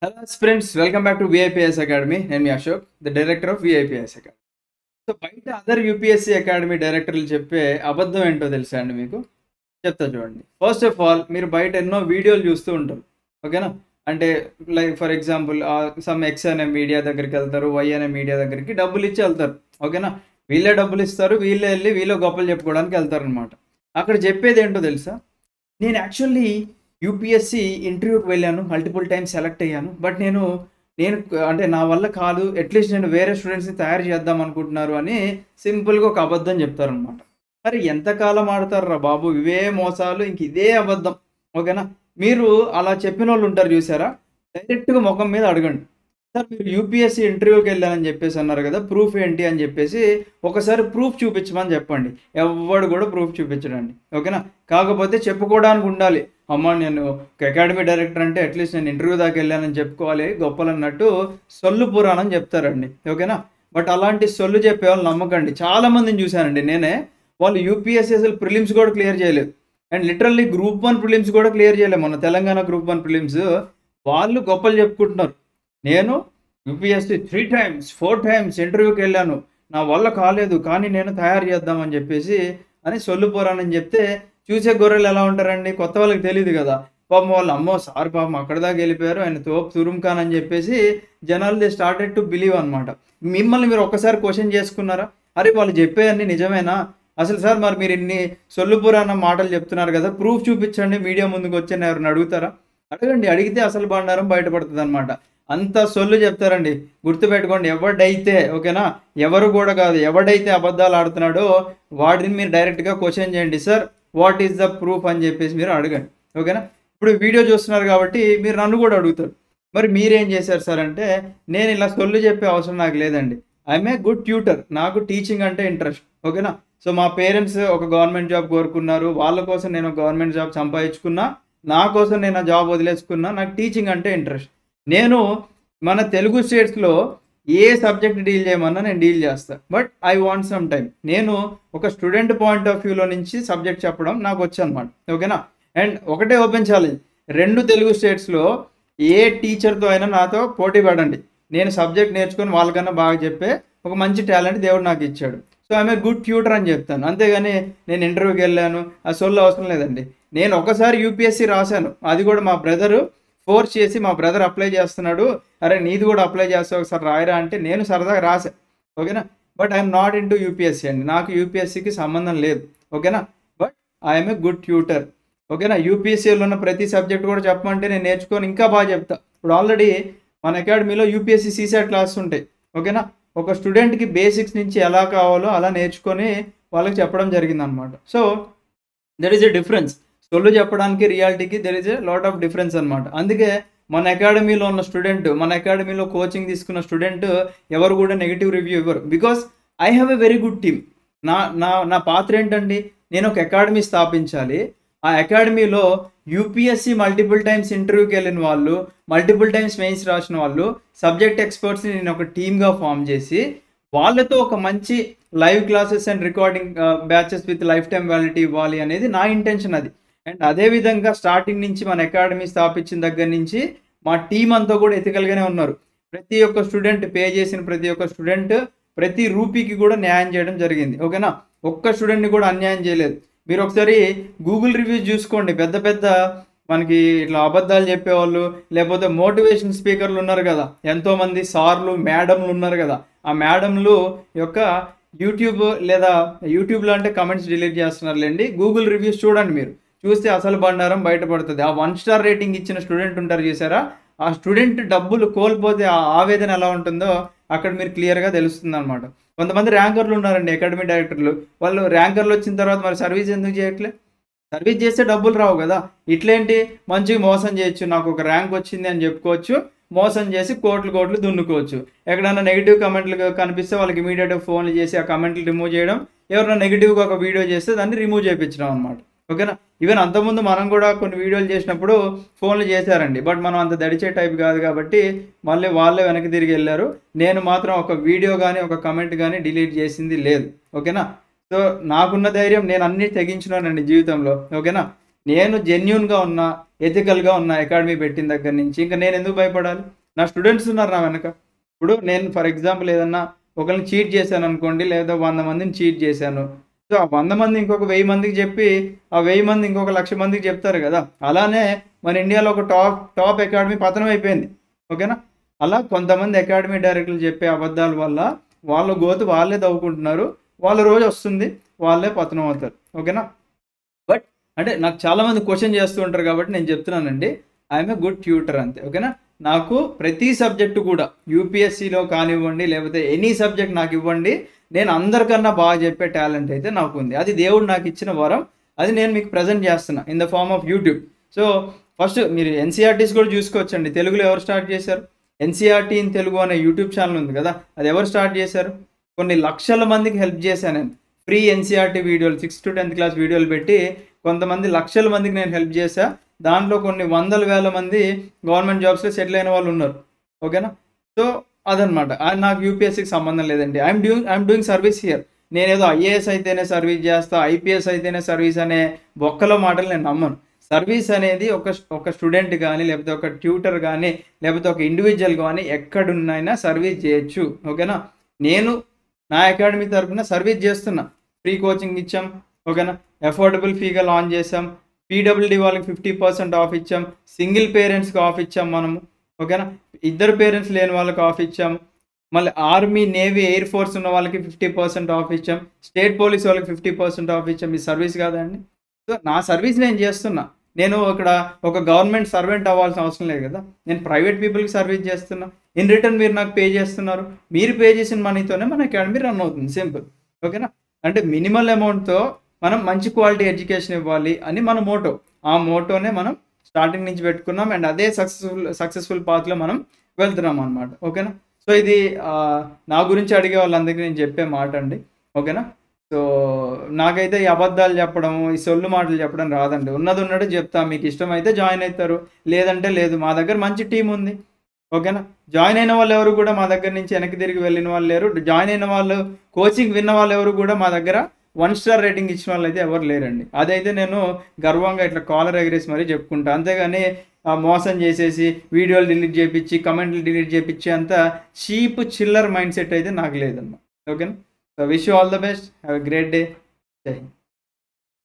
Hello friends, welcome back to VIPS Academy. నేను మీ Ashok, the director of VIPS Academy. So బయట other UPSC academy డైరెక్టర్లు చెప్పే అబద్ధం ఏంటో తెలుసా అండి మీకు? చెప్తా చూడండి. ఫస్ట్ ఆఫ్ ఆల్ మీరు బయట ఎన్నో వీడియోలు చూస్తూ ఉంటారు, ఓకేనా? అంటే like for example some X అనే మీడియా దగ్గరికి వెళ్తారు, వై అనే మీడియా దగ్గరికి డబ్బులు ఇచ్చి వెళ్తారు, ఓకేనా? వీళ్ళే డబ్బులు ఇస్తారు, వీళ్ళే వెళ్ళి వీళ్ళే గొప్పలు చెప్పుకోవడానికి వెళ్తారు అనమాట. అక్కడ చెప్పేది ఏంటో తెలుసా? నేను యాక్చువల్లీ యూపీఎస్సీ ఇంటర్వ్యూకి వెళ్ళాను, మల్టిపుల్ టైమ్స్ సెలెక్ట్ అయ్యాను. బట్ నేను నేను అంటే నా వల్ల కాదు, అట్లీస్ట్ నేను వేరే స్టూడెంట్స్ని తయారు చేద్దాం అనుకుంటున్నారు అని సింపుల్గా ఒక అబద్ధం చెప్తారనమాట. మరి ఎంతకాలం ఆడతారు రా బాబు, ఇవే మోసాలు, ఇంక ఇదే అబద్ధం, ఓకేనా? మీరు అలా చెప్పిన వాళ్ళు ఉంటారు చూసారా, డైరెక్ట్గా ముఖం మీద అడగండి. సార్ మీరు యూపీఎస్సీ ఇంటర్వ్యూకి వెళ్ళానని చెప్పేసి అన్నారు కదా, ప్రూఫ్ ఏంటి అని చెప్పేసి ఒకసారి ప్రూఫ్ చూపించమని చెప్పండి. ఎవడు కూడా ప్రూఫ్ చూపించడండి, ఓకేనా? కాకపోతే చెప్పుకోవడానికి ఉండాలి. అమ్మ నేను ఒక అకాడమీ డైరెక్టర్ అంటే అట్లీస్ట్ నేను ఇంటర్వ్యూ దాకా వెళ్ళానని చెప్పుకోవాలి, గొప్పలు అన్నట్టు సొల్లు పురాణం చెప్తారండి, ఓకేనా? బట్ అలాంటి సొల్లు చెప్పే వాళ్ళు నమ్మకండి. చాలామందిని చూశానండి నేనే, వాళ్ళు యూపీఎస్సీ అసలు ప్రిలిమ్స్ కూడా క్లియర్ చేయలేదు. అండ్ లిటరల్లీ గ్రూప్ 1 ప్రిలిమ్స్ కూడా క్లియర్ చేయలేదు. మన తెలంగాణ గ్రూప్ 1 ప్రిలిమ్స్ వాళ్ళు గొప్పలు చెప్పుకుంటున్నారు. నేను యూపీఎస్సీ 3 టైమ్స్ 4 టైమ్స్ ఇంటర్వ్యూకి వెళ్ళాను, నా వల్ల కాలేదు, కానీ నేను తయారు చేద్దామని చెప్పేసి అని సొల్లు పురాణం చెప్తే చూసే గొర్రెలు ఎలా ఉంటారండి? కొత్త వాళ్ళకి తెలియదు కదా. పాపం వాళ్ళు అమ్మో సార్ పాపం అక్కడ దాకా వెళ్ళిపోయారు, ఆయన తోపు తురుమ్ ఖాన్ అని చెప్పేసి జనాలు దే స్టార్టెడ్ టు బిలీవ్ అనమాట. మిమ్మల్ని మీరు ఒక్కసారి క్వశ్చన్ చేసుకున్నారా? అరే వాళ్ళు చెప్పేవన్నీ నిజమేనా? అసలు సార్ మరి మీరు ఇన్ని సొల్లు పురాణం మాటలు చెప్తున్నారు కదా, ప్రూఫ్ చూపించండి, మీడియా ముందుకు వచ్చి ఎవరిని అడుగుతారా? అడగండి, అడిగితే అసలు బండారం బయటపడుతుంది అనమాట. అంత సొల్లు చెప్తారండి. గుర్తుపెట్టుకోండి, ఎవడైతే, ఓకేనా, ఎవరు కూడా కాదు, ఎవడైతే అబద్ధాలు ఆడుతున్నాడో వాడిని మీరు డైరెక్ట్గా క్వశ్చన్ చేయండి. Sir what is the proof అని చెప్పేసి మీరు అడగండి, ఓకేనా? ఇప్పుడు వీడియో చూస్తున్నారు కాబట్టి మీరు నన్ను కూడా అడుగుతారు, మరి మీరేం చేశారు సార్ అంటే, నేను ఇలా సొల్లు చెప్పే అవసరం నాకు లేదండి. ఐఎమ్ ఏ గుడ్ ట్యూటర్, నాకు టీచింగ్ అంటే ఇంట్రెస్ట్, ఓకేనా? సో మా పేరెంట్స్ ఒక గవర్నమెంట్ జాబ్ కోరుకున్నారు, వాళ్ళ కోసం నేను గవర్నమెంట్ జాబ్ సంపాదించుకున్నా, నా కోసం నేను ఆ జాబ్ వదిలేసుకున్నా, నాకు టీచింగ్ అంటే ఇంట్రెస్ట్. నేను మన తెలుగు స్టేట్స్లో ఏ సబ్జెక్ట్ డీల్ చేయమన్నా నేను డీల్ చేస్తాను. But I want some time. నేను ఒక స్టూడెంట్ పాయింట్ ఆఫ్ వ్యూలో నుంచి సబ్జెక్ట్ చెప్పడం నాకు వచ్చు అనమాట, ఓకేనా? అండ్ ఒకటే ఓపెన్ ఛాలెంజ్, 2 తెలుగు స్టేట్స్లో ఏ టీచర్తో అయినా నాతో పోటీ పడండి, నేను సబ్జెక్ట్ నేర్చుకొని వాళ్ళకన్నా బాగా చెప్పే ఒక మంచి టాలెంట్ దేవుడు నాకు ఇచ్చాడు. So I'm a good tutor అని చెప్తాను, అంతేగాని నేను ఇంటర్వ్యూకి వెళ్ళాను ఆ సొల్లు అవసరం లేదండి. నేను ఒకసారి యూపీఎస్సీ రాశాను, అది కూడా మా బ్రదరు ఫోర్స్ చేసి, మా బ్రదర్ అప్లై చేస్తున్నాడు, అరే నీది కూడా అప్లై చేస్తావు ఒకసారి రాయరా అంటే నేను సరదాగా రాసా, ఓకేనా? But I'm not in to UPSC అండి, నాకు యూపీఎస్సీకి సంబంధం లేదు, ఓకేనా? But I'm a good tutor, ఓకేనా? యూపీఎస్సీలో ఉన్న ప్రతి సబ్జెక్ట్ కూడా చెప్పమంటే నేను నేర్చుకొని ఇంకా బాగా చెప్తా. ఇప్పుడు ఆల్రెడీ మన అకాడమీలో యూపీఎస్సీ సీసాట్ క్లాసెస్ ఉంటాయి, ఓకేనా? ఒక స్టూడెంట్కి బేసిక్స్ నుంచి ఎలా కావాలో అలా నేర్చుకొని వాళ్ళకి చెప్పడం జరిగిందనమాట. So there is a difference. సొల్లు చెప్పడానికి రియాలిటీకి there is a lot of difference అనమాట. అందుకే మన అకాడమీలో ఉన్న స్టూడెంట్, మన అకాడమీలో కోచింగ్ తీసుకున్న స్టూడెంట్ ఎవరు కూడా నెగిటివ్ రివ్యూ ఇవ్వరు. Because I have a very good team. నా నా నా పాత్ర ఏంటండి, నేను ఒక అకాడమీ స్థాపించాలి. ఆ అకాడమీలో యూపీఎస్సీ మల్టిపుల్ టైమ్స్ ఇంటర్వ్యూకి వెళ్ళిన వాళ్ళు, మల్టిపుల్ టైమ్స్ మెయిన్స్ రాసిన వాళ్ళు, సబ్జెక్ట్ ఎక్స్పర్ట్స్ని నేను ఒక టీమ్గా ఫామ్ చేసి వాళ్ళతో ఒక మంచి live classes and recording batches with life time వ్యాలిటీ ఇవ్వాలి అనేది నా ఇంటెన్షన్ అది. అండ్ అదేవిధంగా స్టార్టింగ్ నుంచి మన అకాడమీ స్థాపించిన దగ్గర నుంచి మా టీం అంతా కూడా ఎథికల్గానే ఉన్నారు. ప్రతి ఒక్క స్టూడెంట్ పే చేసిన ప్రతి ఒక్క స్టూడెంట్ ప్రతి రూపీకి కూడా న్యాయం చేయడం జరిగింది, ఓకేనా? ఒక్క స్టూడెంట్ని కూడా అన్యాయం చేయలేదు. మీరు ఒకసారి గూగుల్ రివ్యూస్ చూసుకోండి, పెద్ద పెద్ద మనకి ఇట్లా అబద్ధాలు చెప్పేవాళ్ళు లేకపోతే మోటివేషన్ స్పీకర్లు ఉన్నారు కదా, ఎంతోమంది సార్లు మేడంలు ఉన్నారు కదా, ఆ మేడంలు యొక్క యూట్యూబ్లో అంటే కమెంట్స్ డిలీట్ చేస్తున్నారులేండి, గూగుల్ రివ్యూస్ చూడండి. మీరు చూస్తే అసలు బండారం బయటపడుతుంది. ఆ 1 స్టార్ రేటింగ్ ఇచ్చిన స్టూడెంట్ ఉంటారు చూసారా, ఆ స్టూడెంట్ డబ్బులు కోల్పోతే ఆ ఆవేదన ఎలా ఉంటుందో అక్కడ మీరు క్లియర్గా తెలుస్తుంది అనమాట. కొంతమంది ర్యాంకర్లు ఉన్నారండి, అకాడమీ డైరెక్టర్లు, వాళ్ళు ర్యాంకర్లు వచ్చిన తర్వాత మరి సర్వీస్ ఎందుకు చేయట్లే? సర్వీస్ చేస్తే డబ్బులు రావు కదా. ఇట్లేంటి మంచిగా మోసం చేయొచ్చు, నాకు ఒక ర్యాంక్ వచ్చింది అని చెప్పుకోవచ్చు, మోసం చేసి కోట్లు కోట్లు దున్నుకోవచ్చు. ఎక్కడైనా నెగిటివ్ కమెంట్లు కనిపిస్తే వాళ్ళకి ఇమీడియట్గా ఫోన్లు చేసి ఆ కమెంట్లు రిమూవ్ చేయడం, ఎవరైనా నెగిటివ్గా ఒక వీడియో చేస్తే దాన్ని రిమూవ్ చేయించడం అనమాట, ఓకేనా? ఈవెన్ అంతకుముందు మనం కూడా కొన్ని వీడియోలు చేసినప్పుడు ఫోన్లు చేశారండి, బట్ మనం అంత దడిచే టైప్ కాదు కాబట్టి మళ్ళీ వాళ్ళే వెనక్కి తిరిగి వెళ్ళారు. నేను మాత్రం ఒక వీడియో కానీ ఒక కమెంట్ కానీ డిలీట్ చేసింది లేదు, ఓకేనా? సో నాకున్న ధైర్యం, నేను అన్నీ తెగించినానండి జీవితంలో, ఓకేనా? నేను జెన్యూన్గా ఉన్నా, ఎథికల్గా ఉన్న అకాడమీ పెట్టిన దగ్గర నుంచి ఇంకా నేను ఎందుకు భయపడాలి? నా స్టూడెంట్స్ ఉన్నారు నా వెనక. ఇప్పుడు నేను ఫర్ ఎగ్జాంపుల్ ఏదన్నా ఒకరిని చీట్ చేశాను అనుకోండి, లేదా 100 మందిని చీట్ చేశాను. సో ఆ 100 మంది ఇంకొక 1000 మందికి చెప్పి, ఆ 1000 మంది ఇంకొక 1,00,000 మందికి చెప్తారు కదా. అలానే మన ఇండియాలో ఒక టాప్ అకాడమీ పతనం అయిపోయింది. ఓకేనా? అలా కొంతమంది అకాడమీ డైరెక్టర్లు చెప్పే అబద్ధాల వల్ల వాళ్ళ గోతు వాళ్ళే తవ్వుకుంటున్నారు. వాళ్ళ రోజు వస్తుంది, వాళ్ళే పతనం అవుతారు. ఓకేనా? బట్ అంటే నాకు చాలామంది క్వశ్చన్ చేస్తూ ఉంటారు కాబట్టి నేను చెప్తున్నానండి, ఐఎమ్ ఏ గుడ్ ట్యూటర్ అంతే. ఓకేనా? నాకు ప్రతి సబ్జెక్టు కూడా యూపీఎస్సీలో కానివ్వండి, లేకపోతే ఎనీ సబ్జెక్ట్ నాకు ఇవ్వండి, నేను అందరికన్నా బాగా చెప్పే టాలెంట్ అయితే నాకు ఉంది. అది దేవుడు నాకు ఇచ్చిన వరం. అది నేను మీకు ప్రజెంట్ చేస్తున్నా in the form of YouTube. So first మీరు ఎన్సీఆర్టీస్ కూడా చూసుకోవచ్చండి. తెలుగులో ఎవరు స్టార్ట్ చేశారు? ఎన్సీఆర్టీ ఇన్ తెలుగు అనే యూట్యూబ్ ఛానల్ ఉంది కదా, అది ఎవరు స్టార్ట్ చేశారు? కొన్ని లక్షల మందికి హెల్ప్ చేశాను నేను. ఫ్రీ ఎన్సీఆర్టీ వీడియోలు 6th to 10th క్లాస్ వీడియోలు పెట్టి కొంతమంది లక్షల మందికి నేను హెల్ప్ చేశా. దాంట్లో కొన్ని వందల వేల మంది గవర్నమెంట్ జాబ్స్లో సెటిల్ అయిన వాళ్ళు ఉన్నారు. ఓకేనా? సో అదనమాట. నాకు యూపీఎస్సీకి సంబంధం లేదండి. I'm doing service here. నేనేదో ఐఏఎస్ అయితేనే సర్వీస్ చేస్తా, ఐపీఎస్ అయితేనే సర్వీస్ అనే బొక్కలో మాటలు నేను నమ్మను. సర్వీస్ అనేది ఒక స్టూడెంట్ కానీ, లేకపోతే ఒక ట్యూటర్ కానీ, లేకపోతే ఒక ఇండివిజువల్ కానీ ఎక్కడున్నైనా సర్వీస్ చేయొచ్చు. ఓకేనా? నేను నా అకాడమీ తరఫున సర్వీస్ చేస్తున్నా. ఫ్రీ కోచింగ్ ఇచ్చాం. ఓకేనా? అఫోర్డబుల్ ఫీగా లాంచ్ చేసాం. పీడబ్ల్యూడీ వాళ్ళకి 50% ఆఫ్ ఇచ్చాం. సింగిల్ పేరెంట్స్కి ఆఫ్ ఇచ్చాం మనము. ఓకేనా? ఇద్దరు పేరెంట్స్ లేని వాళ్ళకి ఆఫ్ ఇచ్చాం. మళ్ళీ ఆర్మీ, నేవీ, ఎయిర్ ఫోర్స్ ఉన్న వాళ్ళకి 50% ఆఫ్ ఇచ్చాం. స్టేట్ పోలీస్ వాళ్ళకి 50% ఆఫ్ ఇచ్చాం. ఈ సర్వీస్ కాదండి. సో నా సర్వీస్ నేను చేస్తున్నా. నేను ఇక్కడ ఒక గవర్నమెంట్ సర్వెంట్ అవ్వాల్సిన అవసరం లేదు కదా. నేను ప్రైవేట్ పీపుల్కి సర్వీస్ చేస్తున్నా. ఇన్ రిటర్న్ మీరు నాకు పే చేస్తున్నారు. మీరు పే చేసిన మనీతోనే మన అకాడమీ రన్ అవుతుంది. సింపుల్. ఓకేనా? అంటే మినిమల్ అమౌంట్తో మనం మంచి క్వాలిటీ ఎడ్యుకేషన్ ఇవ్వాలి అని మన మోటో. ఆ మోటోనే మనం స్టార్టింగ్ నుంచి పెట్టుకున్నాం. అండ్ అదే సక్సెస్ఫుల్ పాత్లో మనం వెళ్తున్నాం అనమాట. ఓకేనా? సో ఇది నా గురించి అడిగే వాళ్ళందరికీ నేను చెప్పే మాట అండి. ఓకేనా? సో నాకైతే ఈ అబద్ధాలు చెప్పడం, ఈ సొల్లు మాటలు చెప్పడం రాదండి. ఉన్నది ఉన్నట్టు చెప్తా. మీకు ఇష్టమైతే జాయిన్ అవుతారు, లేదంటే లేదు. మా దగ్గర మంచి టీం ఉంది. ఓకేనా? జాయిన్ అయిన వాళ్ళు ఎవరు కూడా మా దగ్గర నుంచి వెనక్కి తిరిగి వెళ్ళిన వాళ్ళు లేరు. జాయిన్ అయిన వాళ్ళు, కోచింగ్ విన్న వాళ్ళు ఎవరు కూడా మా దగ్గర 1 స్టార్ రేటింగ్ ఇచ్చిన వాళ్ళు అయితే ఎవరు లేరండి. అదైతే నేను గర్వంగా ఇట్లా కాలర్ ఎగరేసి మరీ చెప్పుకుంటా. అంతేగాని మోసం చేసేసి వీడియోలు డిలీట్ చేయించి, కమెంట్లు డిలీట్ చేయించి అంత చీప్ చిల్లర్ మైండ్ సెట్ అయితే నాకు లేదన్నమాట. ఓకేనా? So wish you all the best. Have a great day. జై హింద్.